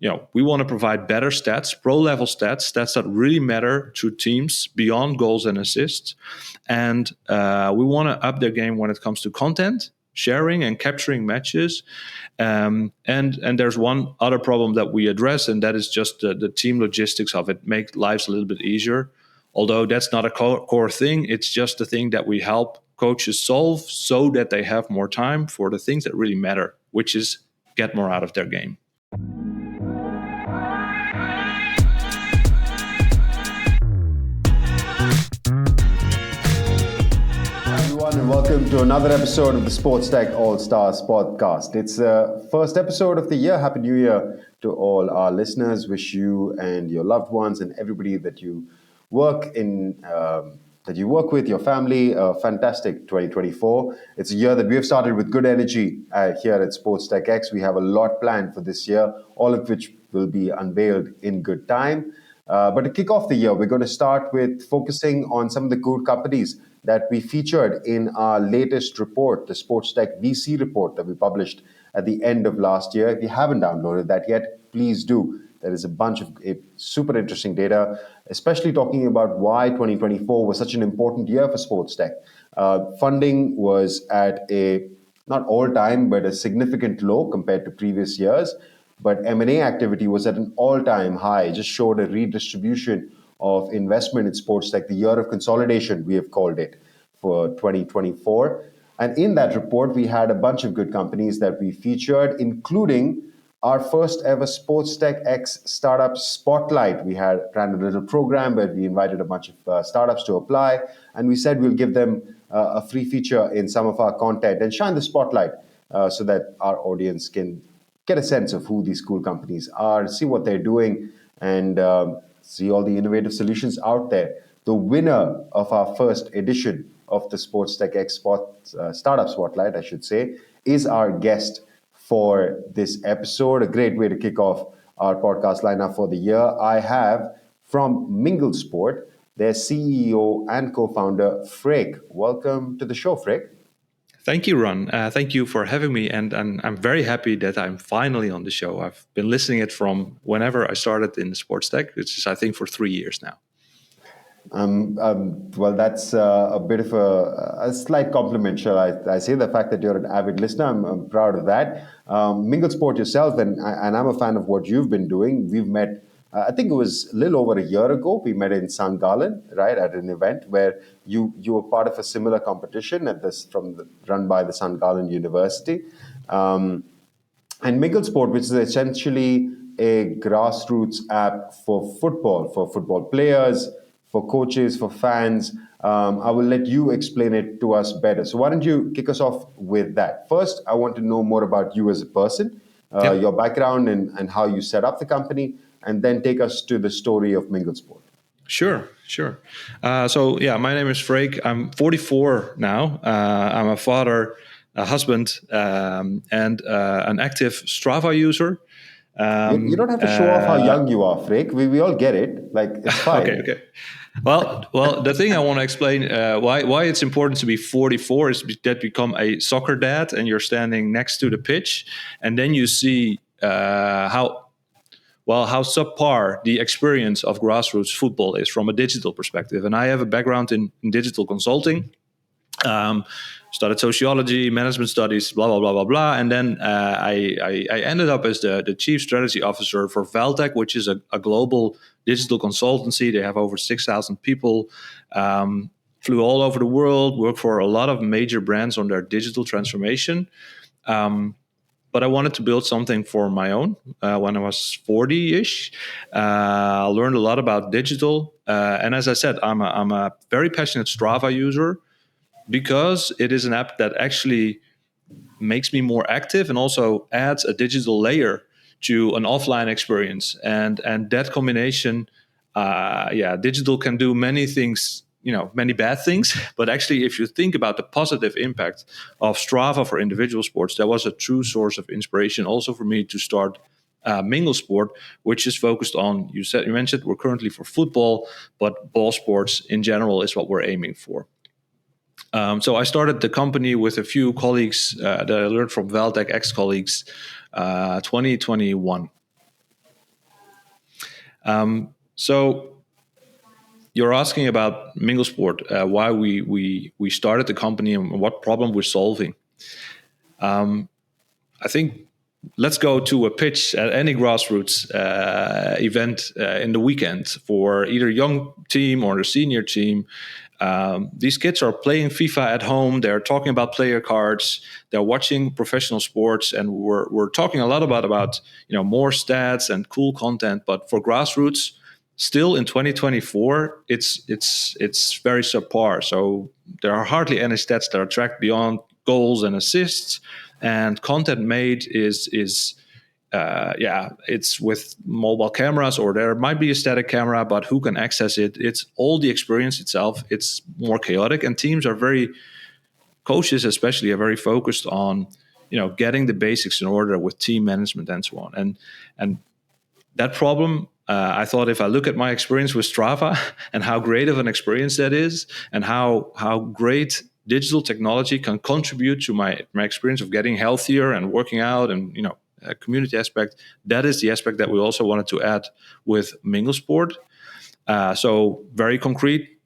we want to provide better stats, pro-level stats that really matter to teams beyond goals and assists. And we want to up their game when it comes to content, sharing and capturing matches. And there's one other problem that we address, and that is just the team logistics of it. Make lives a little bit easier. Although that's not a core thing, it's just the thing that we help coaches solve so that they have more time for the things that really matter, which is get more out of their game. And welcome to another episode of the SportsTech AllStars Podcast. It's the first episode of the year. Happy New Year to all our listeners. Wish you and your loved ones and everybody that you work with, your family, a fantastic 2024. It's a year that we have started with good energy here at SportsTech X. We have a lot planned for this year, all of which will be unveiled in good time. But to kick off the year, we're going to start with focusing on some of the good companies that we featured in our latest report, the SportsTech VC report that we published at the end of last year. If you haven't downloaded that yet, please do. There is a bunch of super interesting data, especially talking about why 2024 was such an important year for SportsTech. Funding was at a, not all-time, but a significant low compared to previous years. But M&A activity was at an all-time high. It just showed a redistribution of investment in SportsTech, the year of consolidation, we have called it, for 2024. And in that report, we had a bunch of good companies that we featured, including our first ever SportsTech X Startup Spotlight. We ran a little program where we invited a bunch of startups to apply, and we said we'll give them a free feature in some of our content and shine the spotlight so that our audience can get a sense of who these cool companies are, see what they're doing, and see all the innovative solutions out there. The winner of our first edition of the SportsTech X Startup Spotlight, I should say, is our guest for this episode. A great way to kick off our podcast lineup for the year. I have from Mingle Sport, their CEO and co-founder, Freek. Welcome to the show, Freek. Thank you, Ron. Thank you for having me. And I'm very happy that I'm finally on the show. I've been listening it from whenever I started in SportsTech, which is, I think, for 3 years now. Well, that's a bit of a slight compliment, shall I say, the fact that you're an avid listener. I'm proud of that. Mingle Sport yourself, and I'm a fan of what you've been doing. We've met, I think it was a little over a year ago. We met in St. Gallen, right, at an event where you were part of a similar competition run by the St. Gallen University. And Mingle Sport, which is essentially a grassroots app for football players, for coaches, for fans. I will let you explain it to us better. So why don't you kick us off with that? First, I want to know more about you as a person, your background and how you set up the company, and then take us to the story of Mingle Sport. Sure. So my name is Freek. I'm 44 now. I'm a father, a husband, and an active Strava user. You don't have to show off how young you are, Freek. We all get it. Like, it's fine. Okay. Well, the thing I want to explain why it's important to be 44 is that you become a soccer dad and you're standing next to the pitch, and then you see how subpar the experience of grassroots football is from a digital perspective. And I have a background in digital consulting. Studied sociology, management studies, blah, blah, blah, blah, blah. And then I ended up as the chief strategy officer for Valtech, which is a global digital consultancy. They have over 6,000 people, flew all over the world, worked for a lot of major brands on their digital transformation. But I wanted to build something for my own when I was 40-ish. I learned a lot about digital. And as I said, I'm a very passionate Strava user, because it is an app that actually makes me more active and also adds a digital layer to an offline experience. And that combination, digital can do many things, many bad things. But actually, if you think about the positive impact of Strava for individual sports, that was a true source of inspiration also for me to start Mingle Sport, which is focused on, you mentioned we're currently for football, but ball sports in general is what we're aiming for. So I started the company with a few colleagues that I learned from Valtech, ex-colleagues, 2021. So you're asking about Mingle Sport, why we started the company and what problem we're solving. I think let's go to a pitch at any grassroots event in the weekend for either young team or the senior team. These kids are playing FIFA at home. They're talking about player cards. They're watching professional sports, and we're talking a lot about more stats and cool content. But for grassroots, still in 2024, it's very subpar. So there are hardly any stats that are tracked beyond goals and assists, and content made is it's with mobile cameras, or there might be a static camera, but who can access it? It's all the experience itself. It's more chaotic, and teams are coaches especially are very focused on getting the basics in order with team management and so on. And that problem, I thought, if I look at my experience with Strava and how great of an experience that is, and how great digital technology can contribute to my experience of getting healthier and working out, and a community aspect, that is the aspect that we also wanted to add with Mingle Sport. So very concrete,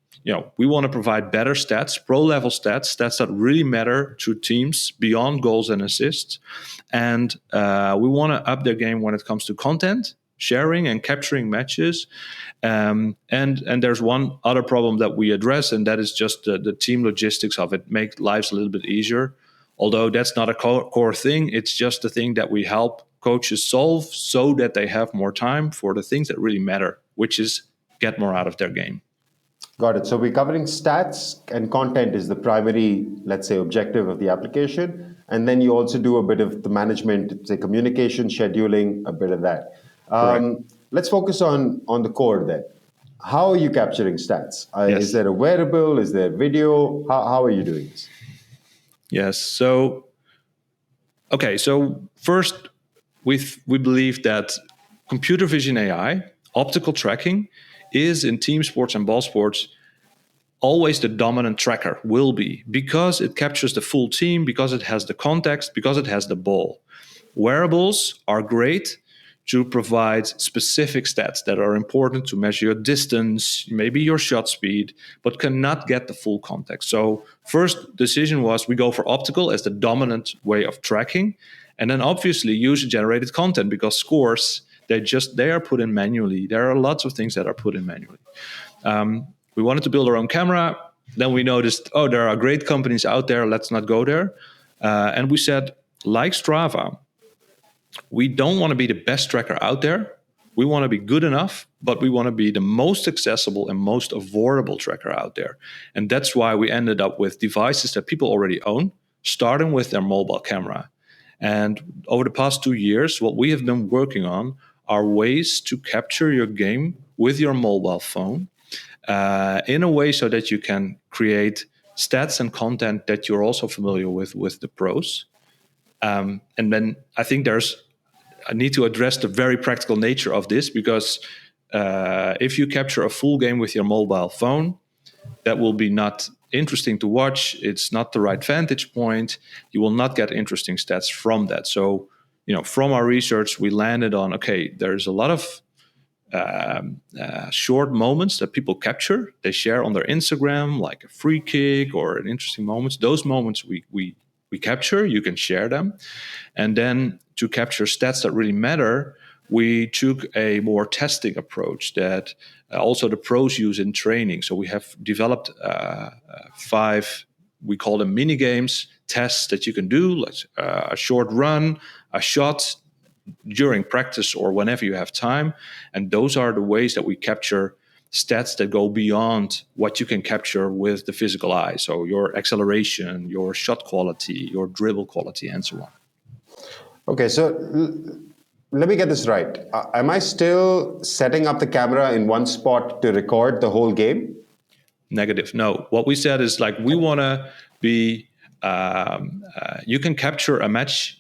we want to provide better stats, pro level stats that really matter to teams beyond goals and assists, and we want to up their game when it comes to content sharing and capturing matches. And there's one other problem that we address, and that is just the team logistics of it, make lives a little bit easier. Although that's not a core thing, it's just the thing that we help coaches solve so that they have more time for the things that really matter, which is get more out of their game. Got it. So we're covering stats and content is the primary, let's say, objective of the application. And then you also do a bit of the management, say communication, scheduling, a bit of that. Let's focus on the core then. How are you capturing stats? Yes. Is there a wearable? Is there video? How are you doing this? Yes. So first, we believe that computer vision AI, optical tracking, is in team sports and ball sports always the dominant tracker, will be, because it captures the full team, because it has the context, because it has the ball. Wearables are great to provide specific stats that are important to measure your distance, maybe your shot speed, but cannot get the full context. So first decision was we go for optical as the dominant way of tracking, and then obviously user-generated content, because scores, they are put in manually. There are lots of things that are put in manually. We wanted to build our own camera. Then we noticed, there are great companies out there. Let's not go there. And we said, like Strava, we don't want to be the best tracker out there. We want to be good enough, but we want to be the most accessible and most affordable tracker out there. And that's why we ended up with devices that people already own, starting with their mobile camera. And over the past 2 years, what we have been working on are ways to capture your game with your mobile phone in a way so that you can create stats and content that you're also familiar with the pros. And then I think I need to address the very practical nature of this, because if you capture a full game with your mobile phone, that will be not interesting to watch. It's not the right vantage point. You will not get interesting stats from that. So, from our research, we landed on, there's a lot of short moments that people capture. They share on their Instagram, like a free kick or an interesting moments. Those moments we capture, you can share them. And then to capture stats that really matter, we took a more testing approach that also the pros use in training. So we have developed 5, we call them mini games, tests that you can do, like a short run, a shot during practice or whenever you have time. And those are the ways that we capture stats that go beyond what you can capture with the physical eye. So your acceleration, your shot quality, your dribble quality, and so on. Okay, so let me get this right. Am I still setting up the camera in one spot to record the whole game? Negative. No. What we said is we want to be, you can capture a match.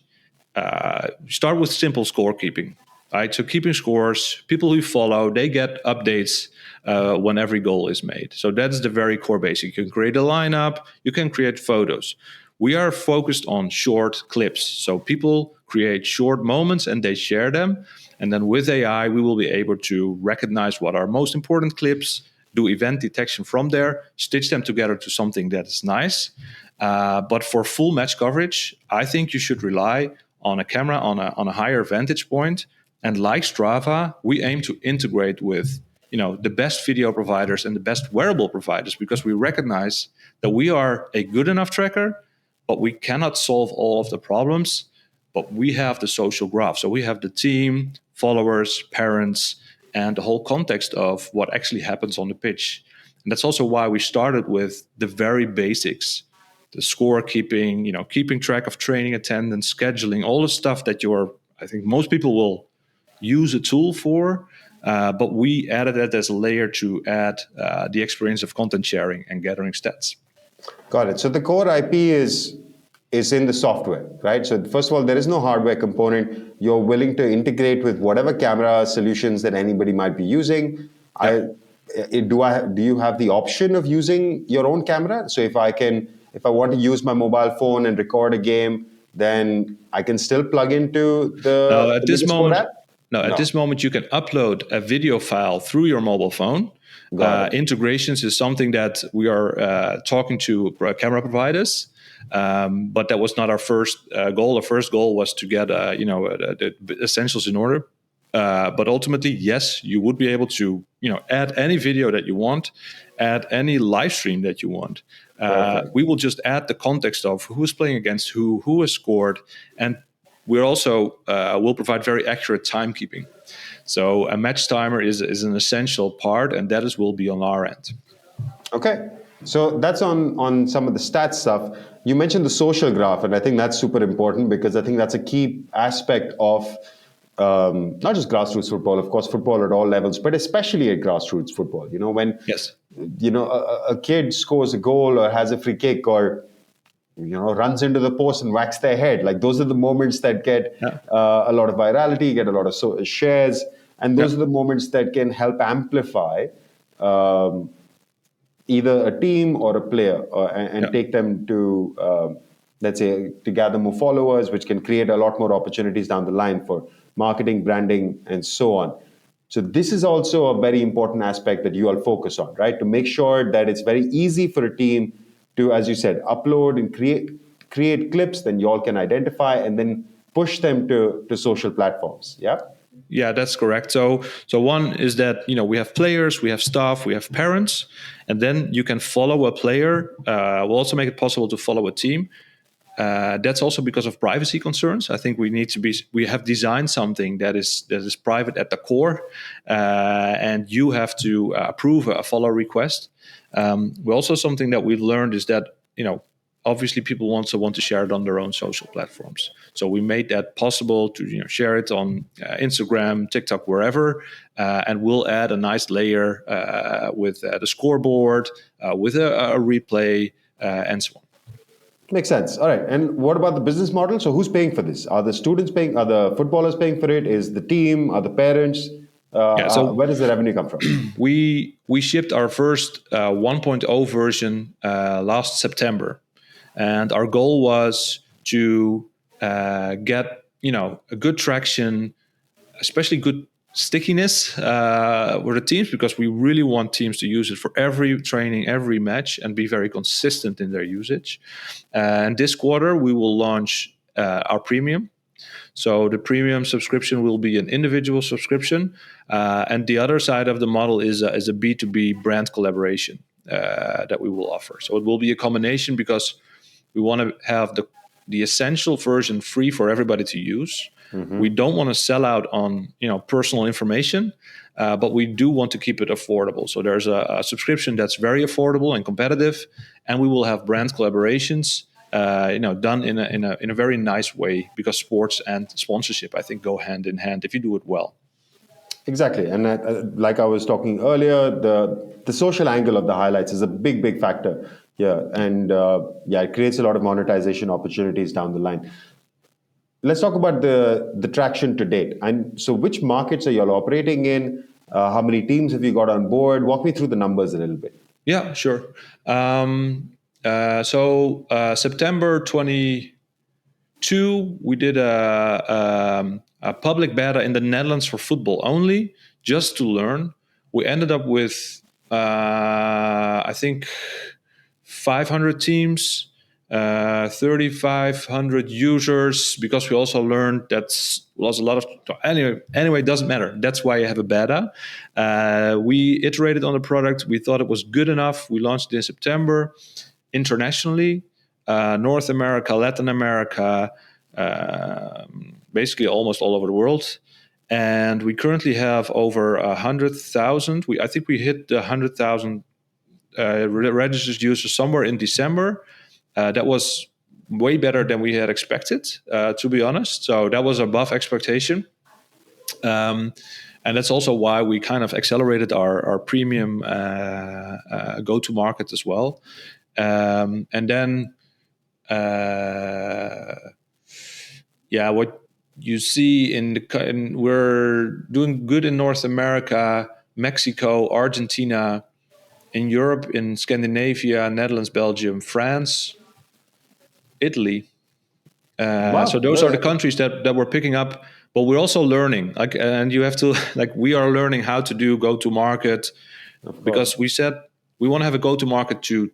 Start with simple scorekeeping, right? So keeping scores, people who follow, they get updates when every goal is made. So that's the very core basic. You can create a lineup, you can create photos. We are focused on short clips. So people create short moments and they share them. And then with AI, we will be able to recognize what are most important clips, do event detection from there, stitch them together to something that is nice. But for full match coverage, I think you should rely on a camera on a higher vantage point. And like Strava, we aim to integrate with the best video providers and the best wearable providers, because we recognize that we are a good enough tracker, but we cannot solve all of the problems. But we have the social graph. So we have the team, followers, parents, and the whole context of what actually happens on the pitch. And that's also why we started with the very basics, the scorekeeping, keeping track of training attendance, scheduling, all the stuff that I think most people will use a tool for. But we added that as a layer to add the experience of content sharing and gathering stats. Got it. So the core IP is in the software, right? So first of all, there is no hardware component. You're willing to integrate with whatever camera solutions that anybody might be using. Yeah. Do you have the option of using your own camera? So if I want to use my mobile phone and record a game, then I can still plug into the this moment app? At this moment, you can upload a video file through your mobile phone. Integrations is something that we are talking to camera providers, but that was not our first goal. The first goal was to get the essentials in order. But ultimately, yes, you would be able to add any video that you want, add any live stream that you want. We will just add the context of who is playing against who has scored, and we also will provide very accurate timekeeping. So a match timer is an essential part, and will be on our end. Okay, so that's on some of the stats stuff. You mentioned the social graph, and I think that's super important because I think that's a key aspect of not just grassroots football, of course, football at all levels, but especially at grassroots football. When a kid scores a goal or has a free kick or runs into the post and whacks their head. Like those are the moments that get a lot of virality, get a lot of shares, and those are the moments that can help amplify either a team or a player and take them to, let's say, to gather more followers, which can create a lot more opportunities down the line for marketing, branding, and so on. So this is also a very important aspect that you all focus on, right? To make sure that it's very easy for a team to, as you said, upload and create clips, then you all can identify and then push them to social platforms. Yeah? Yeah, that's correct. So one is that, we have players, we have staff, we have parents, and then you can follow a player. We'll also make it possible to follow a team. That's also because of privacy concerns. I think we have designed something that is private at the core, and you have to approve a follow request. Also something that we've learned is that, obviously people want to share it on their own social platforms. So we made that possible to share it on Instagram, TikTok, wherever, and we'll add a nice layer with the scoreboard, with a replay, and so on. Makes sense. All right. And what about the business model? So who's paying for this? Are the students paying? Are the footballers paying for it? Is the team? Are the parents? Where does the revenue come from? We shipped our first 1.0 version last September, and our goal was to get a good traction, especially good stickiness with the teams, because we really want teams to use it for every training, every match, and be very consistent in their usage. And this quarter, we will launch our premium. So the premium subscription will be an individual subscription, and the other side of the model is a B2B brand collaboration that we will offer. So it will be a combination, because we want to have the essential version free for everybody to use. Mm-hmm. We don't want to sell out on personal information, but we do want to keep it affordable. So there's a subscription that's very affordable and competitive, and we will have brand collaborations done in a very nice way, because sports and sponsorship, I think, go hand in hand if you do it well. Exactly. And like I was talking earlier, the social angle of the highlights is a big factor here. And it creates a lot of monetization opportunities down the line. Let's talk about the traction to date. And so which markets are you all operating in? How many teams have you got on board? Walk me through the numbers a little bit. Yeah, sure. So September 2020, 2, we did a public beta in the Netherlands for football only, just to learn. We ended up with, I think, 500 teams, 3,500 users, because we also learned that was a lot of. Anyway, it doesn't matter. That's why you have a beta. We iterated on the product. We thought it was good enough. We launched it in September internationally. North America, Latin America, basically almost all over the world. And we currently have over 100,000. I think we hit the 100,000 registered users somewhere in December. That was way better than we had expected, to be honest. So that was above expectation. And that's also why we kind of accelerated our premium go-to-market as well. And then what you see we're doing good in North America, Mexico, Argentina, in Europe, in Scandinavia, Netherlands, Belgium, France, Italy. Wow. So those are the countries that we're picking up, but we're also learning. And you have to we are learning how to do go-to-market, because we said we want to have a go-to-market too.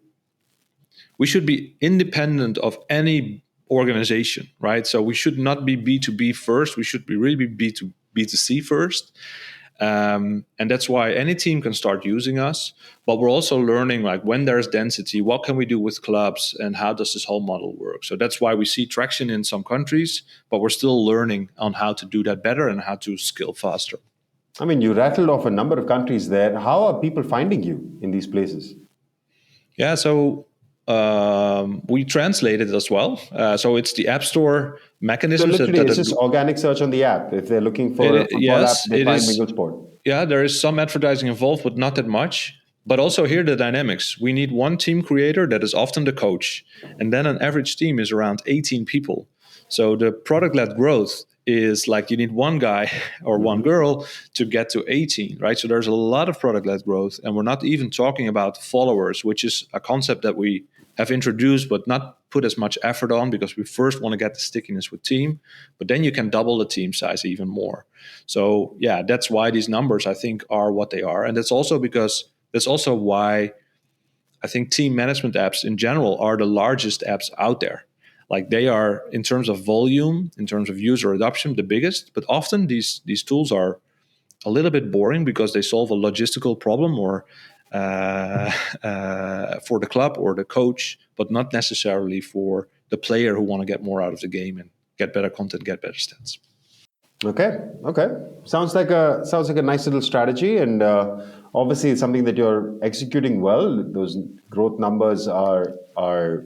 We should be independent of any organization, right? So we should not be B2B first. We should be really be B2C first. And that's why any team can start using us. But we're also learning, when there's density, what can we do with clubs, and how does this whole model work? So that's why we see traction in some countries, but we're still learning on how to do that better and how to scale faster. I mean, you rattled off a number of countries there. How are people finding you in these places? Yeah, so we translated it as well. So it's the App Store mechanism. So literally, it's just organic search on the app. If they're looking for a football app, they find Mingle Sport. Yeah, there is some advertising involved, but not that much. But also here, the dynamics. We need one team creator that is often the coach. And then an average team is around 18 people. So the product-led growth is you need one guy or one girl to get to 18, right? So there's a lot of product-led growth. And we're not even talking about followers, which is a concept that we have introduced but not put as much effort on, because we first want to get the stickiness with team, but then you can double the team size even more. So yeah, that's why these numbers, I think, are what they are. And that's also why I think team management apps in general are the largest apps out there. They are, in terms of volume, in terms of user adoption, the biggest, but often these tools are a little bit boring because they solve a logistical problem or for the club or the coach, but not necessarily for the player who want to get more out of the game and get better content, get better stats. Okay. Sounds like a nice little strategy, and obviously it's something that you're executing well. Those growth numbers are a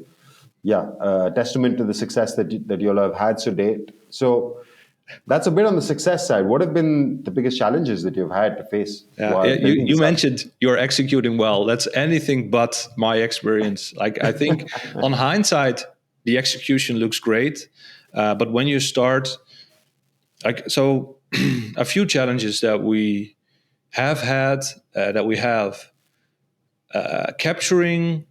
testament to the success that you'll have had to date. So that's a bit on the success side. What have been the biggest challenges that you've had to face? You mentioned you're executing well. That's anything but my experience. I think on hindsight, the execution looks great. But when you start, a few challenges that we have had, capturing,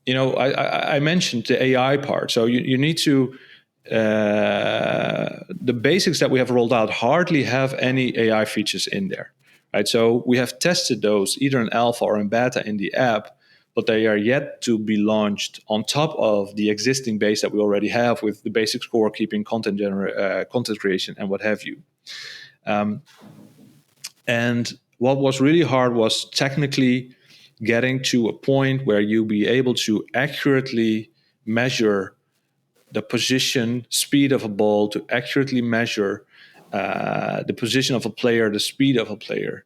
I mentioned the AI part. So you need to, the basics that we have rolled out hardly have any AI features in there, right? So we have tested those either in alpha or in beta in the app, but they are yet to be launched on top of the existing base that we already have with the basic scorekeeping, content creation, and what have you. And what was really hard was technically getting to a point where you'll be able to accurately measure the position, speed of a ball, to accurately measure the position of a player, the speed of a player.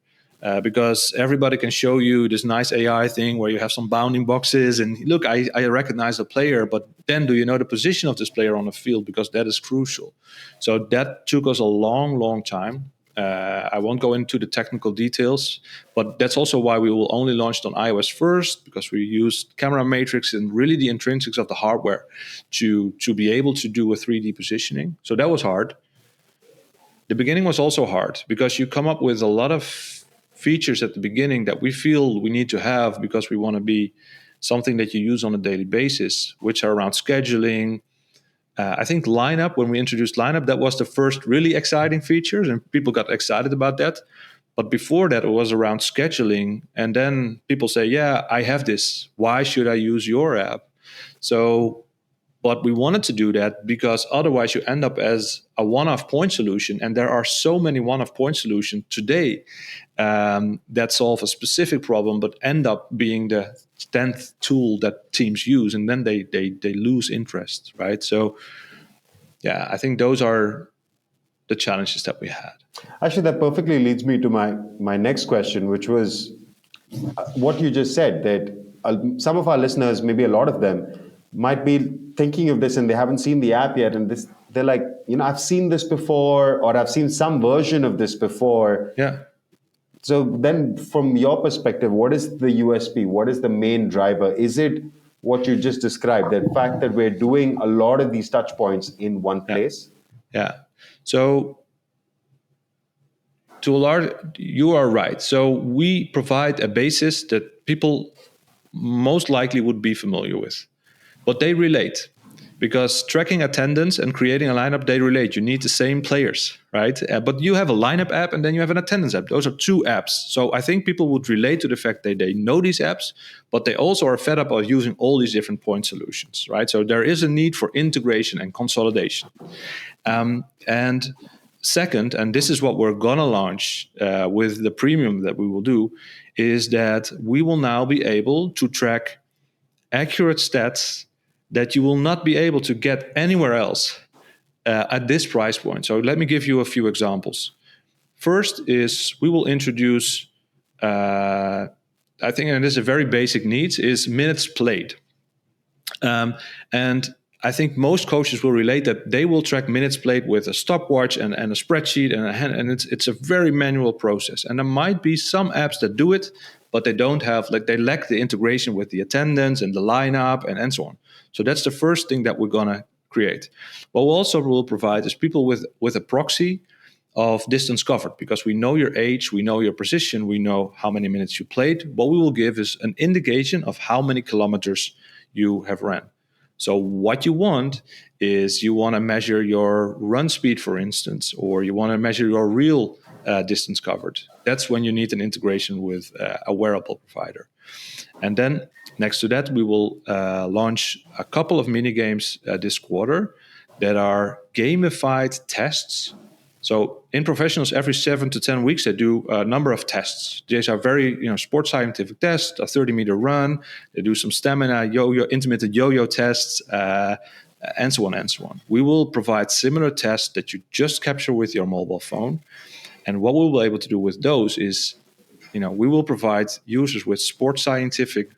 Because everybody can show you this nice AI thing where you have some bounding boxes and look, I recognize the player, but then do you know the position of this player on the field? Because that is crucial. So that took us a long, long time. I won't go into the technical details, but that's also why we will only launch it on iOS first, because we used camera matrix and really the intrinsics of the hardware to be able to do a 3D positioning. So that was hard. The beginning was also hard because you come up with a lot of features at the beginning that we feel we need to have because we want to be something that you use on a daily basis, which are around scheduling, I think lineup, when we introduced lineup, that was the first really exciting features, and people got excited about that. But before that, it was around scheduling. And then people say, yeah, I have this. Why should I use your app? So, but we wanted to do that because otherwise you end up as a one-off point solution. And there are so many one-off point solutions today that solve a specific problem, but end up being the 10th tool that teams use. And then they lose interest, right? So, yeah, I think those are the challenges that we had. Actually, that perfectly leads me to my next question, which was what you just said, that some of our listeners, maybe a lot of them, might be thinking of this and they haven't seen the app yet. And they're like, I've seen this before, or I've seen some version of this before. Yeah. So then from your perspective, what is the USP? What is the main driver? Is it what you just described, the fact that we're doing a lot of these touch points in one place? Yeah. So to a large, you are right. So we provide a basis that people most likely would be familiar with, but they relate. Because tracking attendance and creating a lineup, they relate. You need the same players, right? But you have a lineup app and then you have an attendance app. Those are two apps. So I think people would relate to the fact that they know these apps, but they also are fed up of using all these different point solutions, right? So there is a need for integration and consolidation. And second, and this is what we're going to launch with the premium that we will do, is that we will now be able to track accurate stats that you will not be able to get anywhere else at this price point. So let me give you a few examples. First is we will introduce, I think, and this is a very basic need, is minutes played. And I think most coaches will relate that they will track minutes played with a stopwatch and a spreadsheet, and it's a very manual process. And there might be some apps that do it, but they don't have, they lack the integration with the attendance and the lineup and so on. So that's the first thing that we're going to create. What we also will provide is people with a proxy of distance covered, because we know your age, we know your position, we know how many minutes you played. What we will give is an indication of how many kilometers you have ran. So what you want is you want to measure your run speed, for instance, or you want to measure your real distance covered. That's when you need an integration with a wearable provider. And then next to that, we will launch a couple of mini games this quarter that are gamified tests. So in professionals, every 7 to 10 weeks, they do a number of tests. These are very, sports scientific tests, a 30-meter run. They do some stamina, intermittent yo-yo tests, and so on and so on. We will provide similar tests that you just capture with your mobile phone. And what we'll be able to do with those is, we will provide users with sports scientific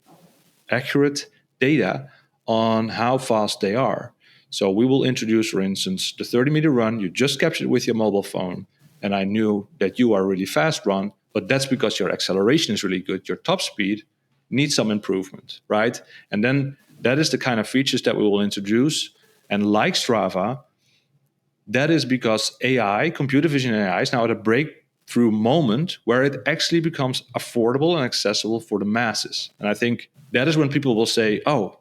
accurate data on how fast they are. So we will introduce, for instance, the 30-meter run. You just captured with your mobile phone, and I knew that you are a really fast run, but that's because your acceleration is really good. Your top speed needs some improvement, right? And then that is the kind of features that we will introduce. And like Strava, that is because AI, computer vision AI, is now at a breakthrough moment where it actually becomes affordable and accessible for the masses. And I think that is when people will say, oh,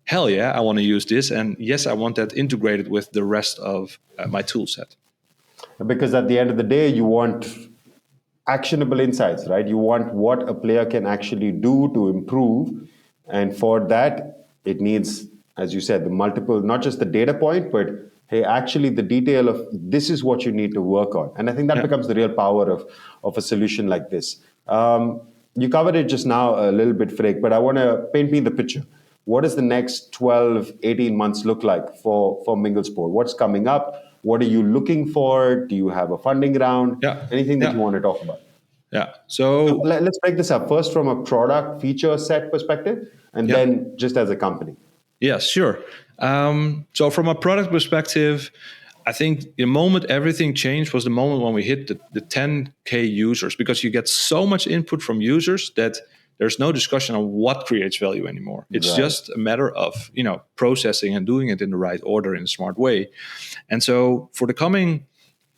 hell yeah, I want to use this. And yes, I want that integrated with the rest of my tool set. Because at the end of the day, you want actionable insights, right? You want what a player can actually do to improve. And for that, it needs, as you said, the multiple, not just the data point, but hey, actually the detail of this is what you need to work on. And I think that becomes the real power of a solution like this. You covered it just now a little bit, Freek, but I want to paint me the picture. What does the next 12, 18 months look like for Mingle Sport? What's coming up? What are you looking for? Do you have a funding round? Anything that you want to talk about? Yeah. So let's break this up first from a product feature set perspective, and then just as a company. Yes, sure. So from a product perspective, I think the moment everything changed was the moment when we hit the 10K users, because you get so much input from users that there's no discussion on what creates value anymore. It's just a matter of, processing and doing it in the right order in a smart way. And so for the coming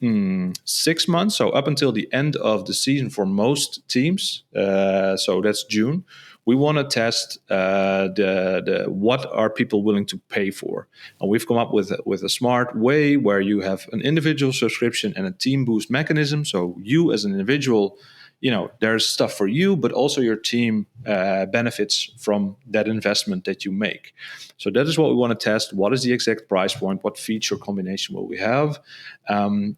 6 months, so up until the end of the season for most teams, so that's June, we want to test the what are people willing to pay for. And we've come up with a smart way where you have an individual subscription and a team boost mechanism. So you as an individual, there's stuff for you, but also your team benefits from that investment that you make. So that is what we want to test. What is the exact price point? What feature combination will we have? And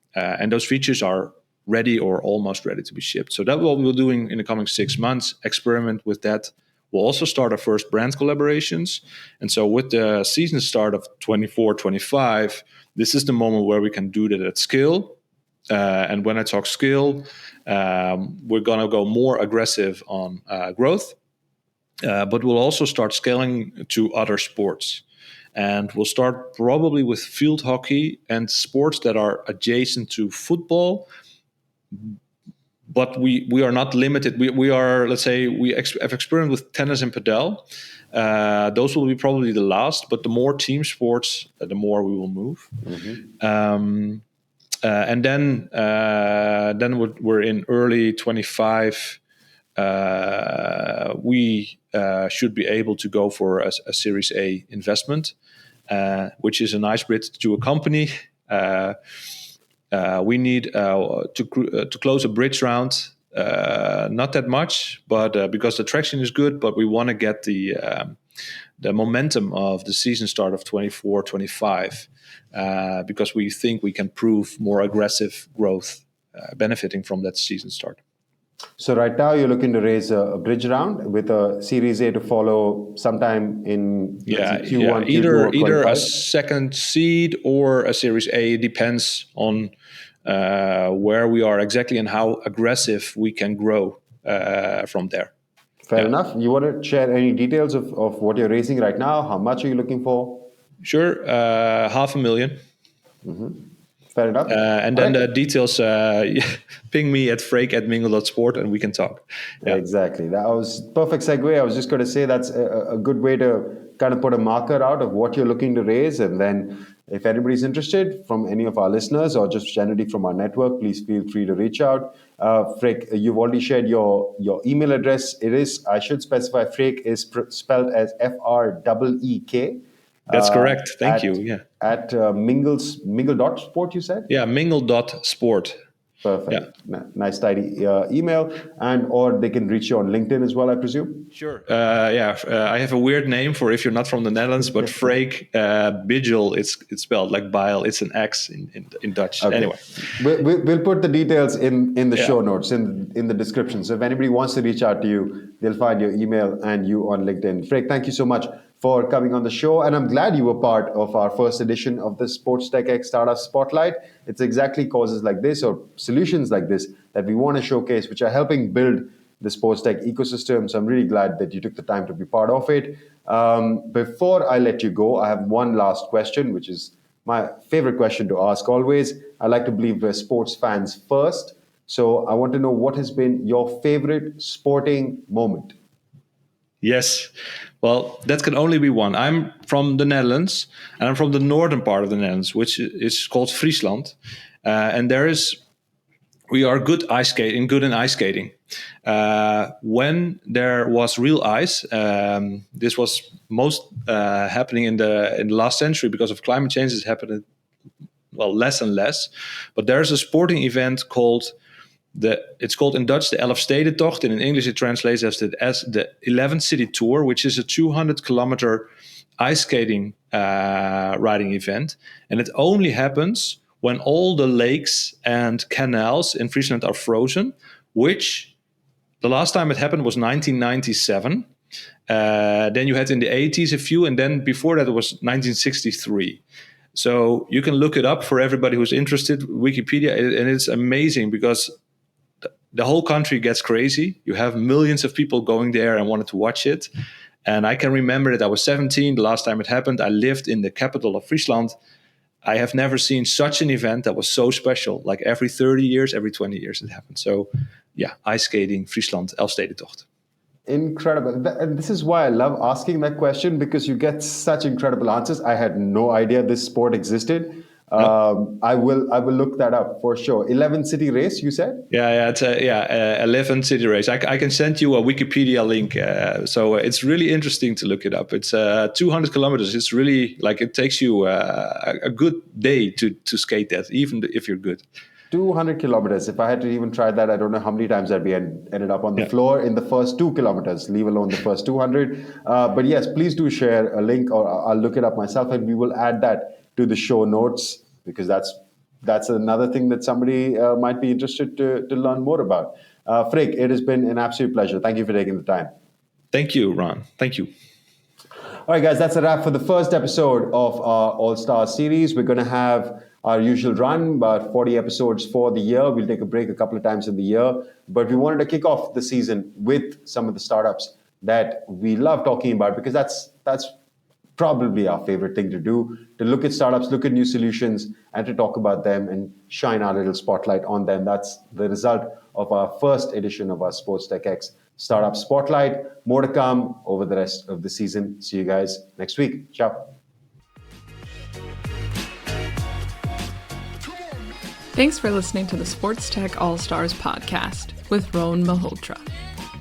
those features are ready or almost ready to be shipped. So that's what we'll be doing in the coming 6 months, experiment with that. We'll also start our first brand collaborations. And so with the season start of 24-25, this is the moment where we can do that at scale. And when I talk scale, we're going to go more aggressive on growth, but we'll also start scaling to other sports. And we'll start probably with field hockey and sports that are adjacent to football. But we are not limited. We are, let's say, have experimented with tennis and padel. Those will be probably the last. But the more team sports, the more we will move. Mm-hmm. And then we're in early 25. We should be able to go for a Series A investment, which is a nice bridge to a company. We need to close a bridge round, not that much, but because the traction is good, but we want to get the momentum of the season start of 24-25, because we think we can prove more aggressive growth benefiting from that season start. So right now you're looking to raise a bridge round with a Series A to follow sometime in Q1, either Q2 a second seed or a Series A. It depends on where we are exactly and how aggressive we can grow from there. Fair enough. You want to share any details of what you're raising right now? How much are you looking for? Sure, $500,000. Mm-hmm. Fair enough. And then the details, ping me at Freek@mingle.sport and we can talk. Yeah. Exactly. That was perfect segue. I was just going to say that's a good way to kind of put a marker out of what you're looking to raise. And then if anybody's interested from any of our listeners or just generally from our network, please feel free to reach out. Freek, you've already shared your email address. It is, I should specify, Freek is spelled as Freek. That's correct. Thank you. Yeah. At mingle.sport, you said? Yeah, mingle.sport. Perfect. Yeah. Nice, tidy email. And or they can reach you on LinkedIn as well, I presume? Sure. I have a weird name for if you're not from the Netherlands, but Freek Bijl, it's spelled like Bijl. It's an X in Dutch. Okay. Anyway. We'll put the details in the show notes, in the description. So if anybody wants to reach out to you, they'll find your email and you on LinkedIn. Freek, thank you so much for coming on the show. And I'm glad you were part of our first edition of the SportsTech Startup Spotlight. It's exactly causes like this or solutions like this that we want to showcase, which are helping build the sports tech ecosystem. So I'm really glad that you took the time to be part of it. Before I let you go, I have one last question, which is my favorite question to ask always. I like to believe we're sports fans first. So I want to know, what has been your favorite sporting moment? Yes. Well, that can only be one. I'm from the Netherlands, and I'm from the northern part of the Netherlands, which is called Friesland. And we are good in ice skating. When there was real ice, this was most happening in the last century because of climate change. It's happening, less and less. But there's a sporting event called it's called in Dutch the Elfstedentocht, and in English it translates as the 11th City Tour, which is a 200-kilometer ice skating riding event. And it only happens when all the lakes and canals in Friesland are frozen, which the last time it happened was 1997. Then you had in the 80s a few, and then before that it was 1963. So you can look it up for everybody who's interested, Wikipedia, and it's amazing because the whole country gets crazy. You have millions of people going there and wanted to watch it. And I can remember that I was 17 the last time it happened. I lived in the capital of Friesland. I have never seen such an event that was so special. Like every 30 years, every 20 years it happened. So yeah, ice skating, Friesland, Elfstedentocht. Incredible. And this is why I love asking that question, because you get such incredible answers. I had no idea this sport existed. I will look that up for sure. 11 city race, you said? It's 11 city race. I can send you a Wikipedia link. So it's really interesting to look it up. It's 200 kilometers. It's really like it takes you a good day to skate that, even if you're good. 200 kilometers. If I had to even try that, I don't know how many times I'd be ended up on the floor in the first 2 kilometers, leave alone the first 200. But yes, please do share a link, or I'll look it up myself, and we will add that to the show notes, because that's another thing that somebody might be interested to learn more about. Freek, it has been an absolute pleasure. Thank you for taking the time. Thank you, Ron. Thank you. All right, guys, that's a wrap for the first episode of our All-Star series. We're going to have our usual run, about 40 episodes for the year. We'll take a break a couple of times in the year, but we wanted to kick off the season with some of the startups that we love talking about, because that's probably our favorite thing to do, to look at startups, look at new solutions, and to talk about them and shine our little spotlight on them. That's the result of our first edition of our SportsTech X Startup Spotlight. More to come over the rest of the season. See you guys next week. Ciao. Thanks for listening to the SportsTech AllStars Podcast with Rohan Malhotra.